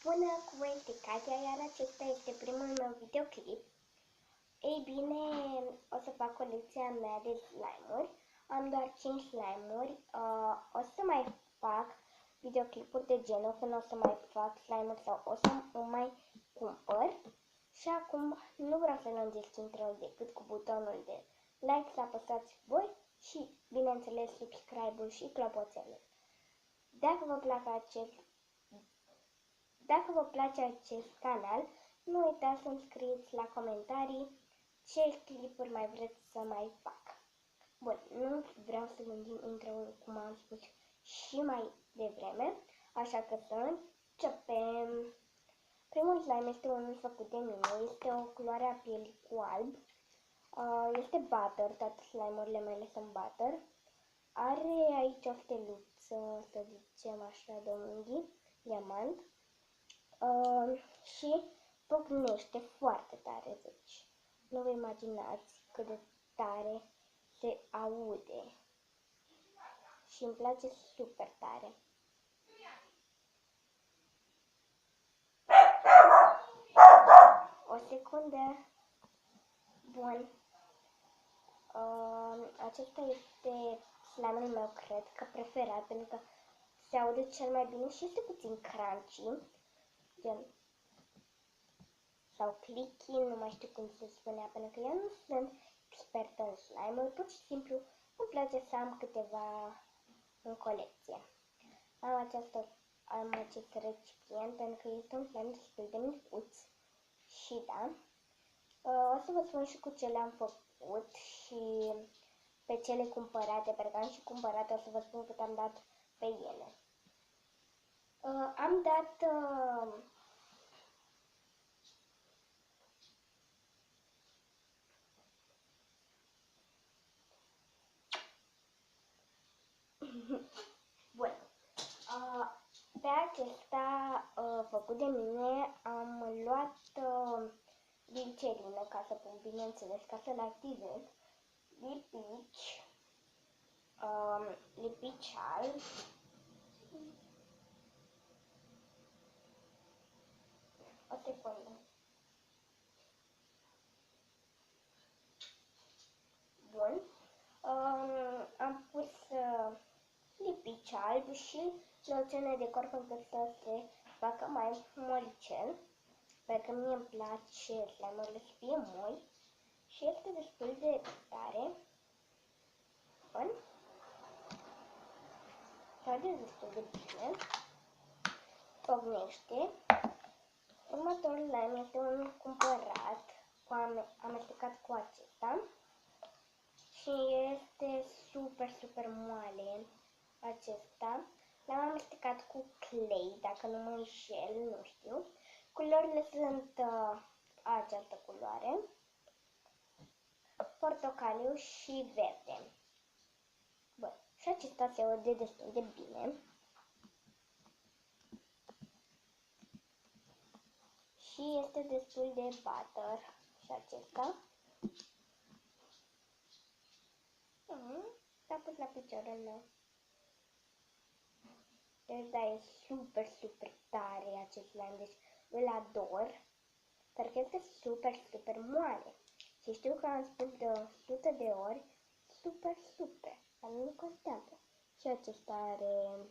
Bună, cu voi este Katia, iar acesta este primul meu videoclip. Ei bine, o să fac colecția mea de slime-uri. Am doar 5 slime-uri. O să mai fac videoclipuri de genul când o să mai fac slime-uri sau o să mai cumpăr. Și acum nu vreau să lungesc intro decât cu butonul de like, să apăsați voi și, bineînțeles, subscribe-ul și clopoțelul. Dacă vă place acest canal, nu uitați să-mi scrieți la comentarii ce clipuri mai vreți să mai fac. Bun, nu vreau să lungim intro-ul, cum am spus și mai devreme, așa că să începem. Primul slime este unul făcut de mine, este o culoare a pielii cu alb, este butter, toate slime-urile mele sunt butter. Are aici o steluță, să zicem așa, de unghi, diamant. Și pocnește foarte tare, deci nu vă imaginați cât de tare se aude și îmi place super tare. O secundă. Bun. Acesta este slime-ul meu, cred că preferat, pentru că se aude cel mai bine și este puțin crunchy, gen, sau clicky, nu mai știu cum se spunea, pentru că eu nu sunt expertă în slime-uri, pur și simplu îmi place să am câteva în colecție. Am acest recipient pentru că este un slime destul de micuț și da, o să vă spun și cu ce le-am făcut și pe cele cumpărate, pentru că am și cumpărate, o să vă spun cât am dat pe ele. Am dat bun. Pe acesta făcut de mine am luat glicerină ca să pun, bineînțeles, ca să-l activez, lipici alb, o secundă. Bun. Am pus lipici alb și loțiune de corp încât să se facă mai molicel, pentru că mie îmi place slime-urile să fie moi și este destul de tare. Bun. Trage destul de bine. Pocnește. Următorul slime este unul cumpărat, amestecat cu acesta. Și este super moale acesta. L-am amestecat cu clay, dacă nu mă înșel, nu știu. Culorile sunt această culoare, portocaliu și verde. Bun, și acesta se aude destul de bine. Și este destul de butter și acesta. S-a pus la piciorul meu. Deci da, e super tare acest slime, deci îl ador, pentru că este super moale. Și știu că am spus de 100 de ori super, dar nu contează. Și acesta are,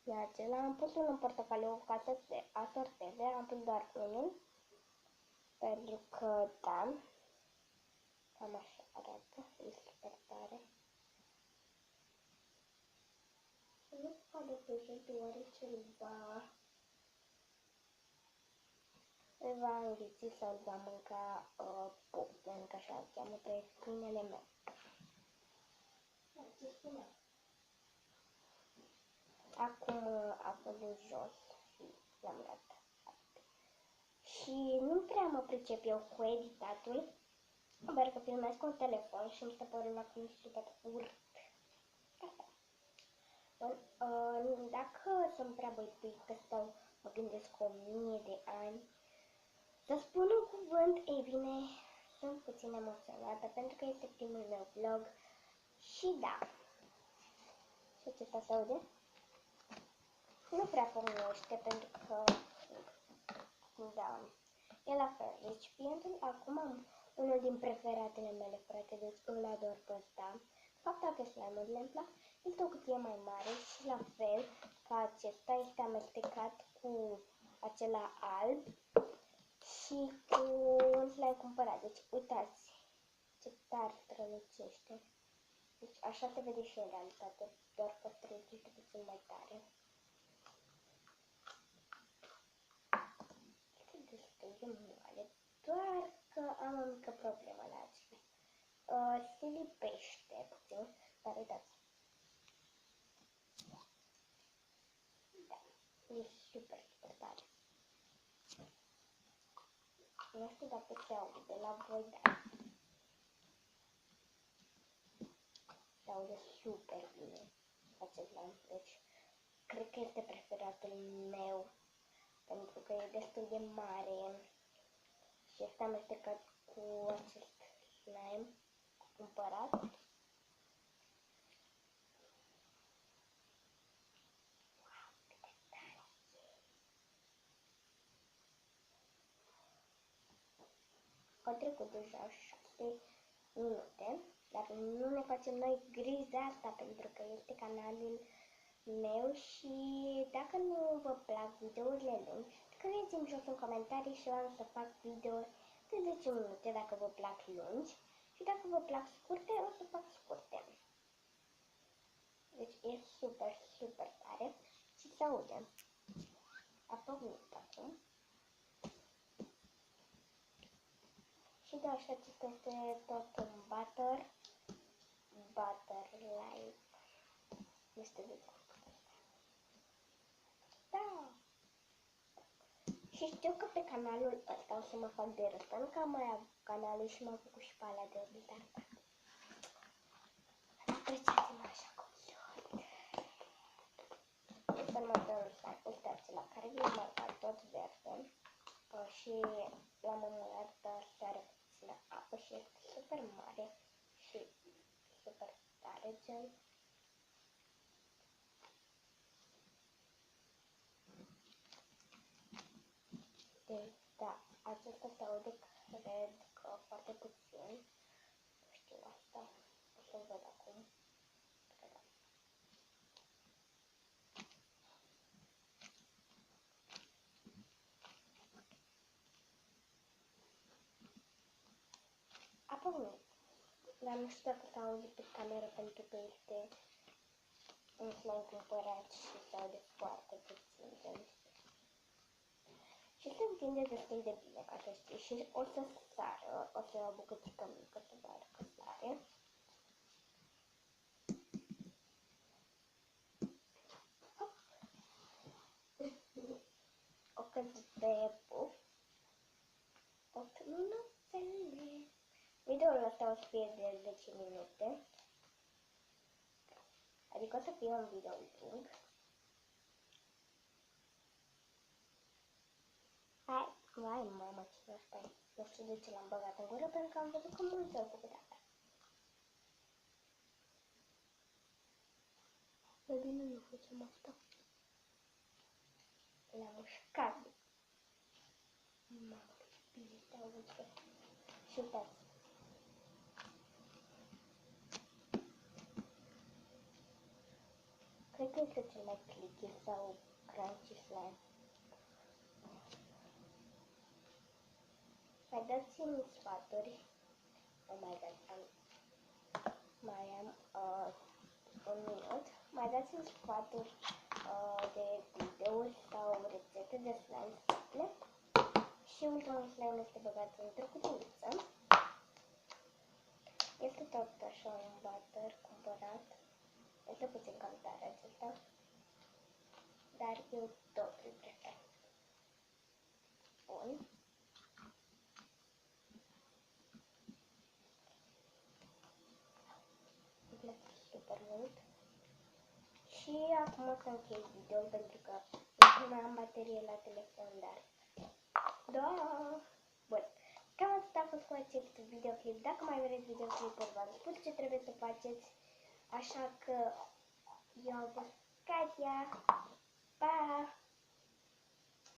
e acela, am pus unul în portocaliu ca să se asorteze, am pus doar unul, pentru că, da, cam așa arată, e super tare. Nu cade pe jos deoarece îl va înghiți sau îl va mânca pop, pentru că așa îl cheamă pe câinele meu. Ce spuneam? Acum a fost de jos și l-am dat. Și nu prea mă pricep eu cu editatul, pentru că filmez cu un telefon și mi se pare acum super urât. Bun, dacă sunt prea băituită sau mă gândesc 1000 de ani să spun un cuvânt, ei bine, sunt puțin emoționată pentru că este primul meu vlog și da. Și acesta se aude? Nu prea pocnește pentru că da, e la fel. Recipientul, acum am unul din preferatele mele, frate, deci îl ador pe ăsta. De fapt, toate slime-urile îmi plac. Este o cutie mai mare și la fel ca acesta este amestecat cu acela alb și cu un slime cumpărat. Deci, uitați ce tare strălucește. Deci, așa se vede și în realitate, doar că strălucește puțin mai tare. Este destul de mare, doar că am o mică problemă la acesta. Se lipește puțin, dar uitați. Da, e super, super tare. Nu știu dacă se aude la voi, dar se aude super bine acest lamp. Deci, cred că este preferatul meu, pentru că e destul de mare și este amestecat cu acest slime cumpărat. Au trecut deja 6 minute, dar nu ne facem noi griji de asta, pentru că este canalul meu și dacă nu vă plac videourile lungi, scrieți-mi jos în comentarii și eu am să fac videouri de 10 minute dacă vă plac lungi și dacă vă plac scurte, o să fac scurte. Deci e super, super tare și se aude. A pornit acum. Și da, și acesta este tot un butter like, este de da. Și știu că pe canalul ăsta o să mă fac de râs, pentru că am mai avut canalul și m-am făcut și pe alea de râs, dar apreciați-mă așa cum sunt. Este următorul slime, este acela care vi-l marcat tot verde și l-am amulat, dar are puțină apă și este super mare și super tare, gen. Deci, da, acesta se aude, cred că foarte puțin. Nu știu asta. O să văd acum. Da. Apoi, dar nu știu dacă se aude pe cameră pentru că este un slime cumpărat și se aude foarte puțin. Gen. Și se întinde destul de bine, ca să știi. Și o să sară, o să iau o bucățică mică să doar că sare. O căzut pe puf. 8 minutele. Videoul ăsta o să fie de 10 minute. Adică o să fie un video lung. Vai, mama, ce asta e. Nu știu de ce l-am băgat în gură, pentru că am văzut că mulți au făcut asta. Mai bine nu facem asta. L-am mușcat. Mamă, ce bine te auzi. Și uitați. Cred că este cel mai clicky sau crunchy slime. Mai dați-mi sfaturi. Oh my god, mai am un minut. Mai dați-mi sfaturi de videouri sau rețete de slime simple. Și ultimul slime este băgat într-o cutiuță. Este tot așa un butter cumpărat. Este puțin cam tare acesta, dar eu tot îl prefer. Bun. Îmi place super mult. Și acum o să închei video pentru că nu mai am baterie la telefon, dar da. Bun. Cam atât a fost cu acest videoclip. Dacă mai vreți videoclipuri, v-am spus ce trebuie să faceți. Așa că eu am fost Katia. Pa!